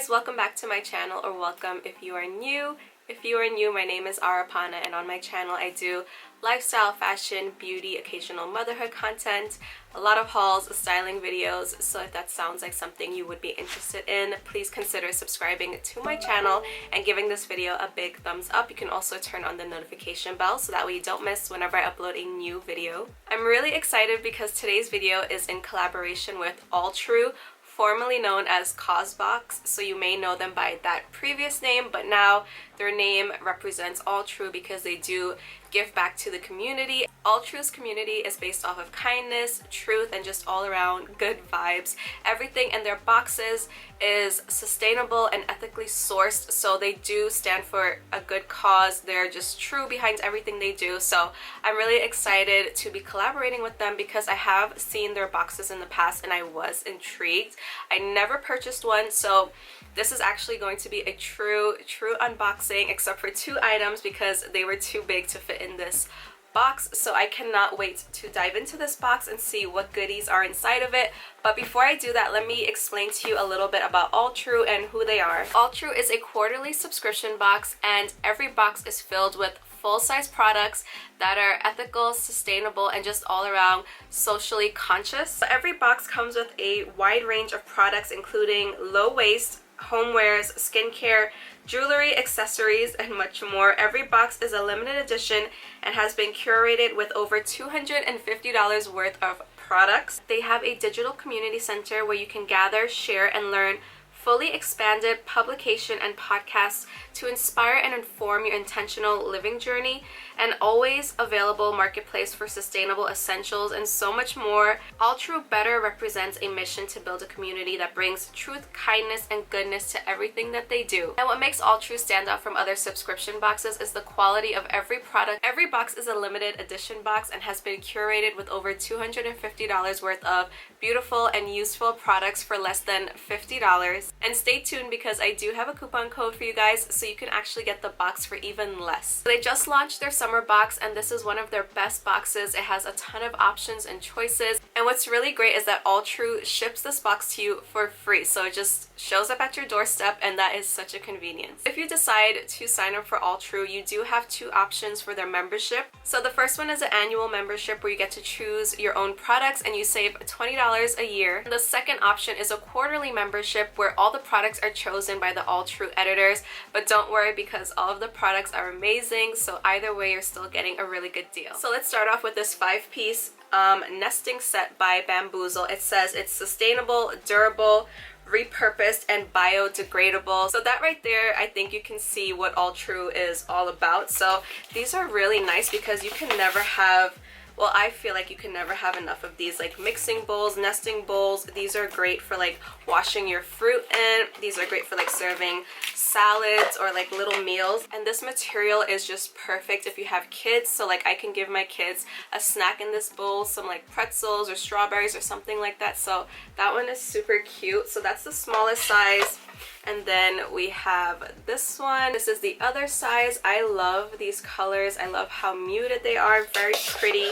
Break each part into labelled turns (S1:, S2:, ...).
S1: guys, welcome back to my channel, or welcome if you are new. If you are new, my name is Arapana, and on my channel I do lifestyle, fashion, beauty, occasional motherhood content, a lot of hauls, styling videos. So if that sounds like something you would be interested in, please consider subscribing to my channel and giving this video a big thumbs up. You can also turn on the notification bell so that way you don't miss whenever I upload a new video. I'm really excited because today's video is in collaboration with Alltrue, formerly known as Causebox, so you may know them by that previous name, but now their name represents Alltrue because they do give back to the community. Alltrue's community is based off of kindness, truth, and just all around good vibes. Everything in their boxes is sustainable and ethically sourced, so they do stand for a good cause. They're just true behind everything they do, so I'm really excited to be collaborating with them because I have seen their boxes in the past and I was intrigued. I never purchased one, so this is actually going to be a true unboxing, except for 2 items because they were too big to fit in this box. So I cannot wait to dive into this box and see what goodies are inside of it. But before I do that, let me explain to you a little bit about Alltrue and who they are. Alltrue is a quarterly subscription box, and every box is filled with full-size products that are ethical, sustainable, and just all around socially conscious. So every box comes with a wide range of products, including low-waste, homewares, skincare, jewelry, accessories, and much more. Every box is a limited edition and has been curated with over $250 worth of products. They have a digital community center where you can gather, share, and learn fully expanded publication and podcasts to inspire and inform your intentional living journey, and always available marketplace for sustainable essentials and so much more. Alltrue better represents a mission to build a community that brings truth, kindness, and goodness to everything that they do. And what makes Alltrue stand out from other subscription boxes is the quality of every product. Every box is a limited edition box and has been curated with over $250 worth of beautiful and useful products for less than $50. And stay tuned because I do have a coupon code for you guys, so you can actually get the box for even less. They just launched their summer box, and this is one of their best boxes. It has a ton of options and choices, and what's really great is that Alltrue ships this box to you for free, so it just shows up at your doorstep, and that is such a convenience. If you decide to sign up for Alltrue, you do have 2 options for their membership. So the first one is an annual membership where you get to choose your own products and you save $20 a year. And the second option is a quarterly membership where all the products are chosen by the Alltrue editors, but don't worry because all of the products are amazing, so either way you're still getting a really good deal. So let's start off with this 5-piece nesting set by Bamboozle. It says it's sustainable, durable, repurposed, and biodegradable. So that right there, I think you can see what Alltrue is all about. So these are really nice because you can never have, well, I feel like you can never have enough of these, like mixing bowls, nesting bowls. These are great for like washing your fruit in. These are great for like serving salads or like little meals. And this material is just perfect if you have kids. So like I can give my kids a snack in this bowl, some like pretzels or strawberries or something like that. So that one is super cute. So that's the smallest size. And then we have this one. This is the other size. I love these colors. I love how muted they are, very pretty.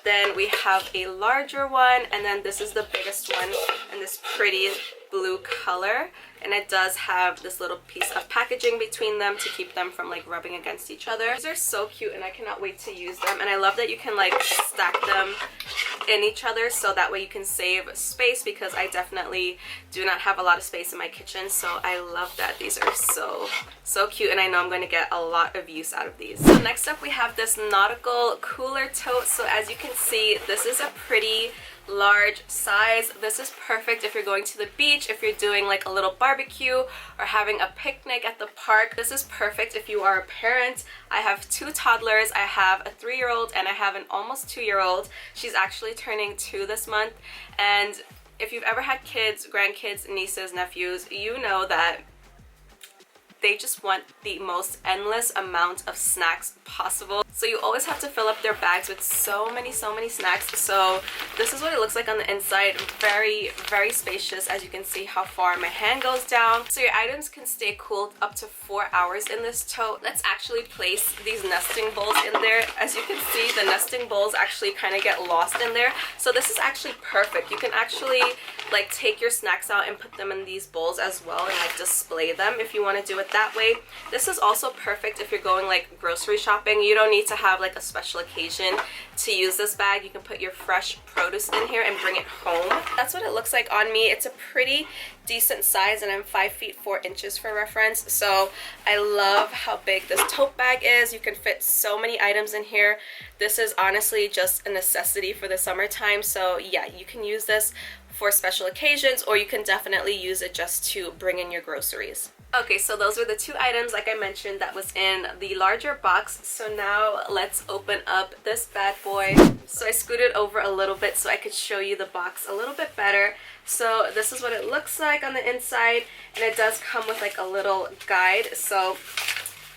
S1: Then we have a larger one, and then this is the biggest one in this pretty blue color, and it does have this little piece of packaging between them to keep them from like rubbing against each other. These are so cute and I cannot wait to use them, and I love that you can like stack them in each other so that way you can save space, because I definitely do not have a lot of space in my kitchen, so I love that. These are so cute, and I know I'm going to get a lot of use out of these. So next up we have this Nautical cooler tote. So as you can see, this is a pretty large size. This is perfect if you're going to the beach, if you're doing like a little barbecue or having a picnic at the park. This is perfect if you are a parent. I have 2 toddlers. I have a 3-year-old and I have an almost 2-year-old. She's actually turning 2 this month, and if you've ever had kids, grandkids, nieces, nephews, you know that they just want the most endless amount of snacks possible. So you always have to fill up their bags with so many snacks. So this is what it looks like on the inside. Very, very spacious. As you can see how far my hand goes down. So your items can stay cooled up to 4 hours in this tote. Let's actually place these nesting bowls in there. As you can see, the nesting bowls actually kind of get lost in there. So this is actually perfect. You can actually like take your snacks out and put them in these bowls as well and like display them if you want to do it that way. This is also perfect if you're going like grocery shopping. You don't need to have like a special occasion to use this bag. You can put your fresh produce in here and bring it home. That's what it looks like on me. It's a pretty decent size and I'm 5 feet 4 inches for reference. So I love how big this tote bag is. You can fit so many items in here. This is honestly just a necessity for the summertime. So yeah, you can use this for special occasions, or you can definitely use it just to bring in your groceries. Okay, so those were the 2 items like I mentioned that was in the larger box. So now let's open up this bad boy. So I scooted over a little bit so I could show you the box a little bit better. So this is what it looks like on the inside, and it does come with like a little guide. So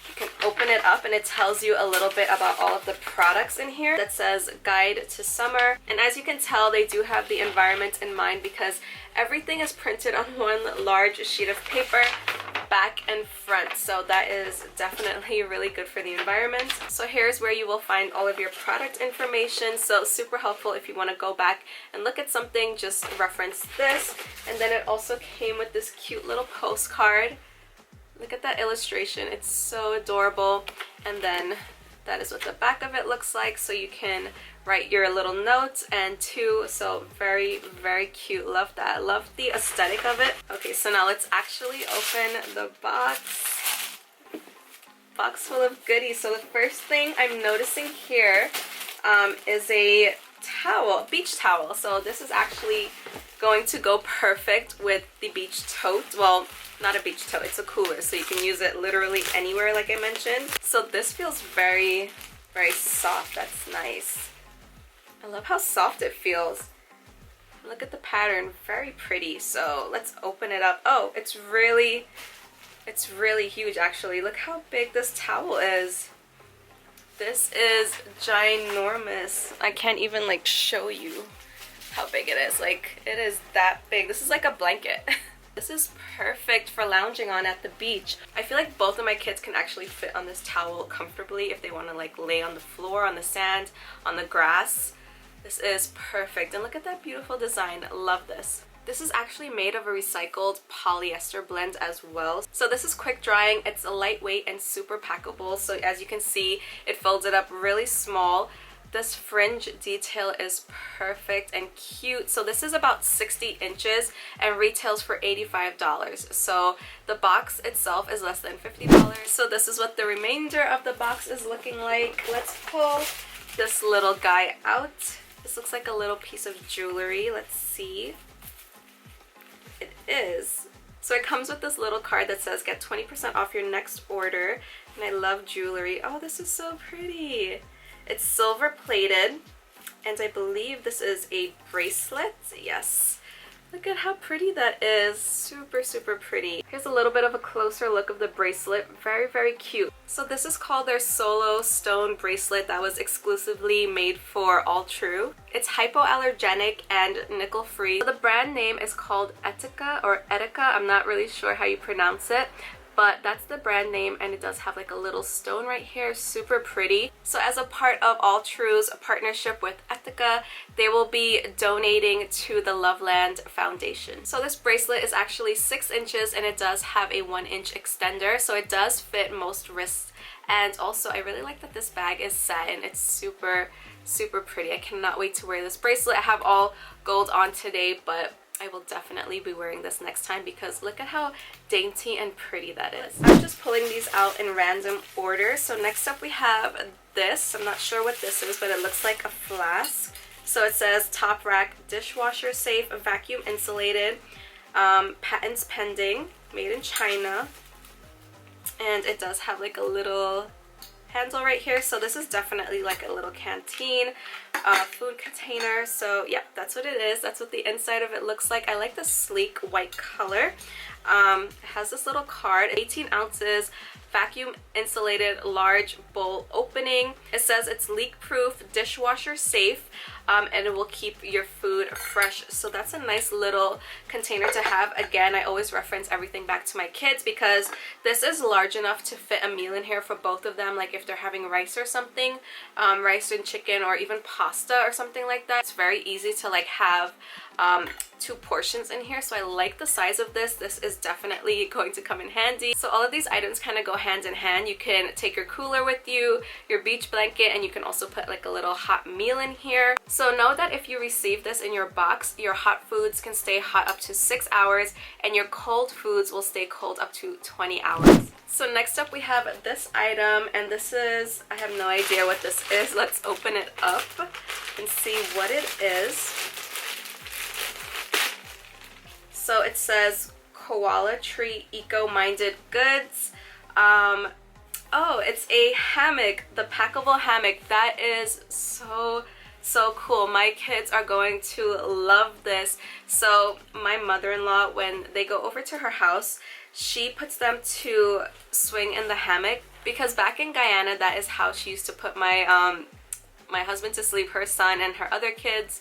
S1: you can open it up and it tells you a little bit about all of the products in here. That says Guide to Summer, and as you can tell, they do have the environment in mind because everything is printed on one large sheet of paper, back and front. So that is definitely really good for the environment. So here's where you will find all of your product information. So super helpful if you want to go back and look at something, just reference this. And then it also came with this cute little postcard. Look at that illustration, it's so adorable. And then that is what the back of it looks like, so you can write your little notes and too. So very, very cute. Love that. Love the aesthetic of it. Okay, so now let's actually open the box. Box full of goodies. So the first thing I'm noticing here is a towel, beach towel. So this is actually going to go perfect with the beach tote. Well, not a beach tote, it's a cooler, so you can use it literally anywhere like I mentioned. So this feels very, very soft. That's nice. I love how soft it feels. Look at the pattern, very pretty. So let's open it up. Oh, it's really huge actually. Look how big this towel is. This is ginormous. I can't even like show you how big it is. Like, it is that big. This is like a blanket. This is perfect for lounging on at the beach. I feel like both of my kids can actually fit on this towel comfortably if they want to like lay on the floor, on the sand, on the grass. This is perfect. And look at that beautiful design. Love this. This is actually made of a recycled polyester blend as well. So this is quick drying. It's lightweight and super packable. So as you can see, it folds it up really small. This fringe detail is perfect and cute. So this is about 60 inches and retails for $85. So the box itself is less than $50. So this is what the remainder of the box is looking like. Let's pull this little guy out. This looks like a little piece of jewelry. Let's see. It is. So it comes with this little card that says get 20% off your next order. And I love jewelry. Oh, this is so pretty. It's silver plated, and I believe this is a bracelet. Yes. Look at how pretty that is. Super, super pretty. Here's a little bit of a closer look of the bracelet. Very, very cute. So this is called their Solo Stone bracelet that was exclusively made for Alltrue. It's hypoallergenic and nickel free. The brand name is called Ettika or Ettika. I'm not really sure how you pronounce it, but that's the brand name, and it does have like a little stone right here. Super pretty. So as a part of Alltrue's partnership with Ettika, they will be donating to the Loveland Foundation. So this bracelet is actually 6 inches and it does have a 1-inch extender, so it does fit most wrists. And also I really like that this bag is satin. It's super, super pretty. I cannot wait to wear this bracelet. I have all gold on today, but I will definitely be wearing this next time because look at how dainty and pretty that is. I'm just pulling these out in random order. So next up we have this. I'm not sure what this is, but it looks like a flask. So it says top rack, dishwasher safe, vacuum insulated, patents pending, made in China. And it does have like a little handle right here. So this is definitely like a little canteen food container. So yeah, that's what it is. That's what the inside of it looks like. I like the sleek white color. It has this little card, 18 ounces, vacuum insulated large bowl opening. It says it's leak proof, dishwasher safe, and it will keep your food fresh. So that's a nice little container to have. Again, I always reference everything back to my kids because this is large enough to fit a meal in here for both of them. Like if they're having rice or something, rice and chicken, or even pasta or something like that, it's very easy to like have 2 portions in here. So I like the size of this. This is definitely going to come in handy. So all of these items kind of go hand in hand. You can take your cooler with you, your beach blanket, and you can also put like a little hot meal in here. So know that if you receive this in your box, your hot foods can stay hot up to 6 hours and your cold foods will stay cold up to 20 hours. So next up we have this item, and this is, I have no idea what this is. Let's open it up and see what it is. So it says Coalatree Eco-Minded Goods. Oh, it's a hammock, the packable hammock. That is so cool. My kids are going to love this. So my mother-in-law, when they go over to her house, she puts them to swing in the hammock, because back in Guyana, that is how she used to put my my husband to sleep, her son and her other kids.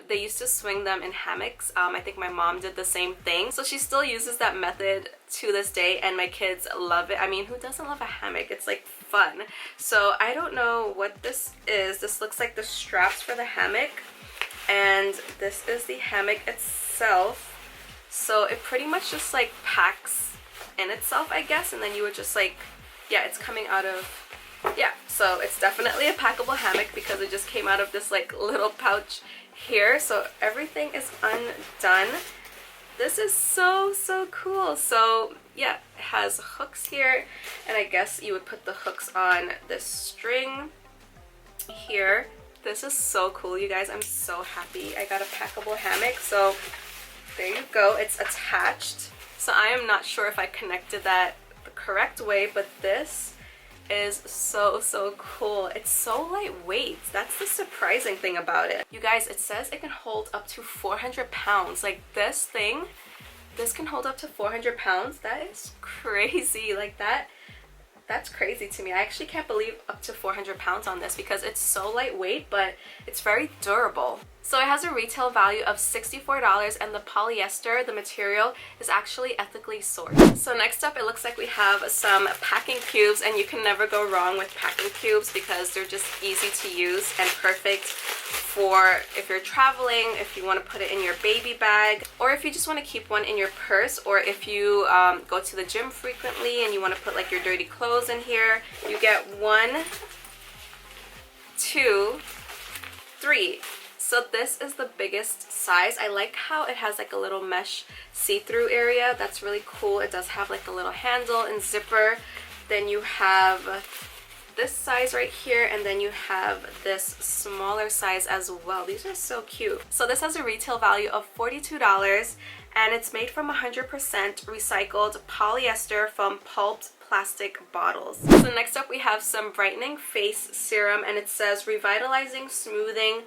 S1: They used to swing them in hammocks. I think my mom did the same thing. So she still uses that method to this day, and my kids love it. I mean, who doesn't love a hammock? It's like fun. So I don't know what this is. This looks like the straps for the hammock, and this is the hammock itself. So it pretty much just like packs in itself, I guess, and then you would just like, yeah, it's coming out of, yeah, so it's definitely a packable hammock because it just came out of this like little pouch here. So everything is undone. This is so cool. So yeah, it has hooks here, and I guess you would put the hooks on this string here. This is so cool, you guys. I'm so happy I got a packable hammock. So there you go, it's attached. So I am not sure if I connected that the correct way, but this is so cool. It's so lightweight. That's the surprising thing about it. You guys, it says it can hold up to 400 pounds. Like this thing, this can hold up to 400 pounds. That is crazy. Like that's crazy to me. I actually can't believe up to 400 pounds on this because it's so lightweight, but it's very durable. So it has a retail value of $64, and the polyester, the material, is actually ethically sourced. So next up, it looks like we have some packing cubes, and you can never go wrong with packing cubes because they're just easy to use and perfect for if you're traveling, if you want to put it in your baby bag, or if you just want to keep one in your purse, or if you go to the gym frequently and you want to put like your dirty clothes in here. You get 1, 2, 3. So this is the biggest size. I like how it has like a little mesh see-through area. That's really cool. It does have like a little handle and zipper. Then you have this size right here, and then you have this smaller size as well. These are so cute. So this has a retail value of $42, and it's made from 100% recycled polyester from pulped plastic bottles. So next up we have some brightening face serum, and it says revitalizing, smoothing,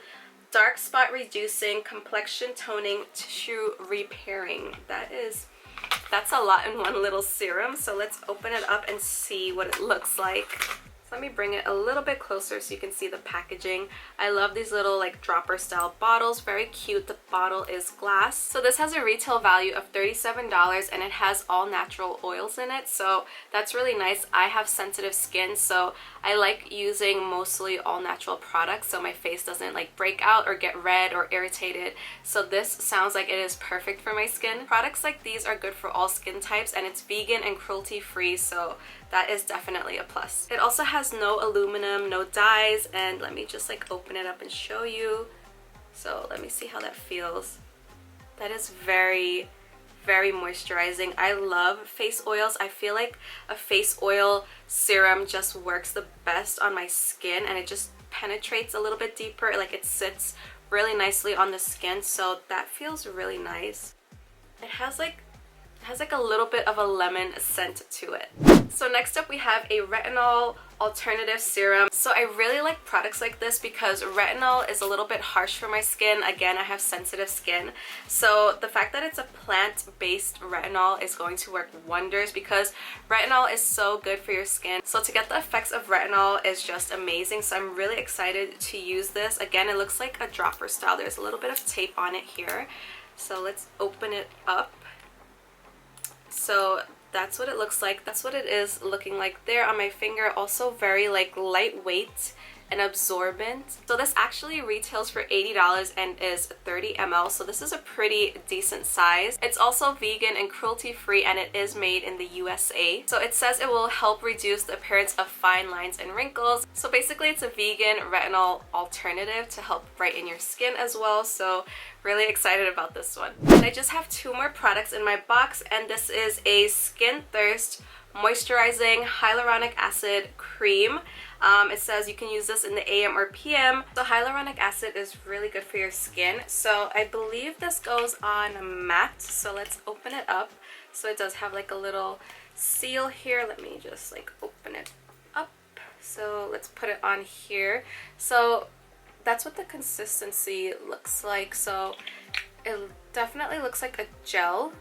S1: dark spot reducing, complexion toning, tissue repairing. That's a lot in one little serum. So let's open it up and see what it looks like. So let me bring it a little bit closer so you can see the packaging. I love these little like dropper style bottles. Very cute. The bottle is glass. So this has a retail value of $37, and it has all natural oils in it. So that's really nice. I have sensitive skin, so I like using mostly all natural products so my face doesn't like break out or get red or irritated. So this sounds like it is perfect for my skin. Products like these are good for all skin types, and it's vegan and cruelty free, so that is definitely a plus. It also has no aluminum, no dyes, and let me just like open it up and show you. So let me see how that feels. That is very moisturizing. I love face oils. I feel like a face oil serum just works the best on my skin, and it just penetrates a little bit deeper. Like it sits really nicely on the skin, so that feels really nice. It has like has like a little bit of a lemon scent to it. So next up we have a Retinol Alternative Serum. So I really like products like this because retinol is a little bit harsh for my skin. Again, I have sensitive skin. So the fact that it's a plant-based retinol is going to work wonders because retinol is so good for your skin. So to get the effects of retinol is just amazing. So I'm really excited to use this. Again, it looks like a dropper style. There's a little bit of tape on it here. So let's open it up. So that's what it looks like. That's what it is looking like there on my finger. Also very like lightweight and absorbent. So this actually retails for $80 and is 30 ml. So this is a pretty decent size. It's also vegan and cruelty free and it is made in the USA. So it says it will help reduce the appearance of fine lines and wrinkles. So basically it's a vegan retinol alternative to help brighten your skin as well. So really excited about this one. And I just have 2 more products in my box, and this is a Skin Thirst Moisturizing Hyaluronic Acid Cream. It says you can use this in the AM or PM. So hyaluronic acid is really good for your skin. So I believe this goes on matte. So let's open it up. So it does have like a little seal here. Let me just like open it up. So let's put it on here. So that's what the consistency looks like. So it definitely looks like a gel.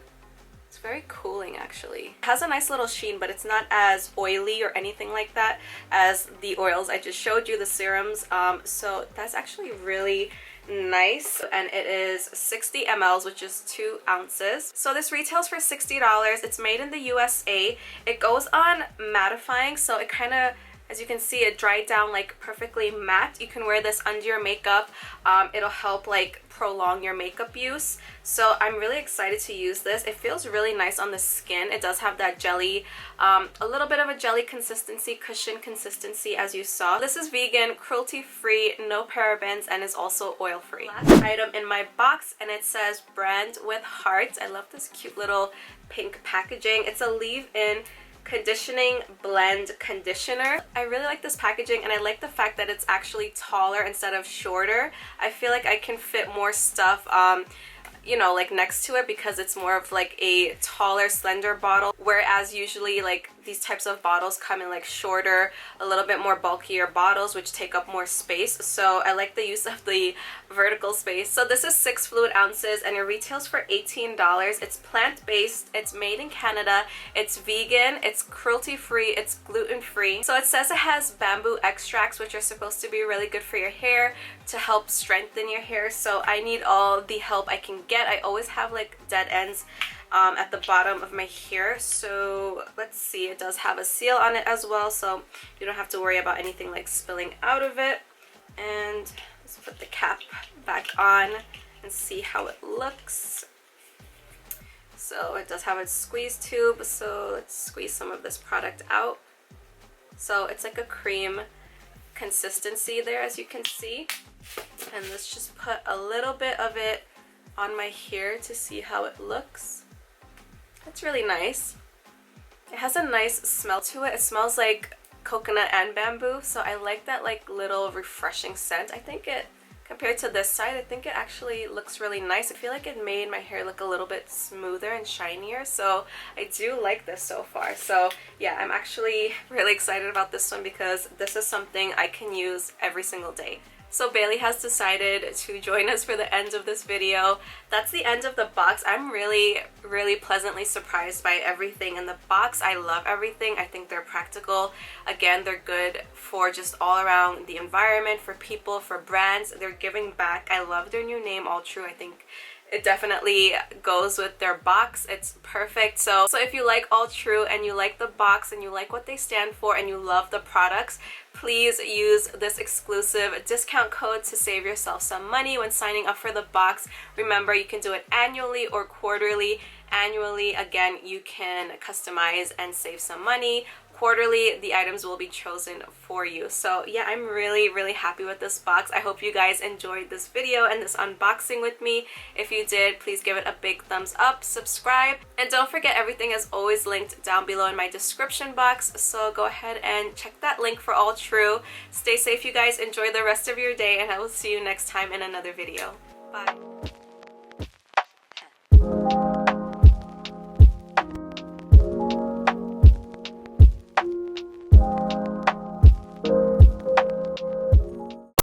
S1: It's very cooling actually. It has a nice little sheen, but it's not as oily or anything like that as the oils I just showed you, the serums. So that's actually really nice, and it is 60 mls, which is 2 ounces. So this retails for $60. It's made in the USA. It goes on mattifying, so it kind of, as you can see, it dried down like perfectly matte. You can wear this under your makeup. It'll help like prolong your makeup use. So I'm really excited to use this. It feels really nice on the skin. It does have that jelly, a little bit of a jelly consistency, cushion consistency, as you saw. This is vegan, cruelty free, no parabens, and is also oil free. Last item in my box, and it says brand with hearts. I love this cute little pink packaging. It's a leave-in conditioning blend conditioner. I really like this packaging, and I like the fact that it's actually taller instead of shorter. I feel like I can fit more stuff you know, like next to it, because it's more of like a taller, slender bottle, whereas usually like these types of bottles come in like shorter, a little bit more bulkier bottles, which take up more space. So I like the use of the vertical space. So this is 6 fluid ounces and it retails for $18. It's plant-based, it's made in Canada, it's vegan, it's cruelty-free, it's gluten-free. So it says it has bamboo extracts, which are supposed to be really good for your hair, to help strengthen your hair. So I need all the help I can get. I always have like dead ends at the bottom of my hair. So let's see, it does have a seal on it as well, so you don't have to worry about anything like spilling out of it. And let's put the cap back on and see how it looks. So it does have a squeeze tube, so let's squeeze some of this product out. So it's like a cream consistency there, as you can see. And let's just put a little bit of it on my hair to see how it looks. It's really nice. It has a nice smell to it. It smells like coconut and bamboo, so I like that like little refreshing scent. I think it, compared to this side, I think it actually looks really nice. I feel like it made my hair look a little bit smoother and shinier, so I do like this so far. So yeah, I'm actually really excited about this one because this is something I can use every single day. So Bailey has decided to join us for the end of this video. That's the end of the box. I'm really pleasantly surprised by everything in the box. I love everything. I think they're practical. Again, they're good for just all around the environment, for people, for brands. They're giving back. I love their new name, Alltrue. I think it definitely goes with their box. It's perfect. So if you like Alltrue and you like the box and you like what they stand for and you love the products, please use this exclusive discount code to save yourself some money when signing up for the box. Remember, you can do it annually or quarterly. Annually, again, you can customize and save some money. Quarterly, the items will be chosen for you. So yeah, I'm really happy with this box. I hope you guys enjoyed this video and this unboxing with me. If you did, please give it a big thumbs up, subscribe, and don't forget, everything is always linked down below in my description box, so go ahead and check that link for Alltrue. Stay safe, you guys. Enjoy the rest of your day, and I will see you next time in another video. Bye.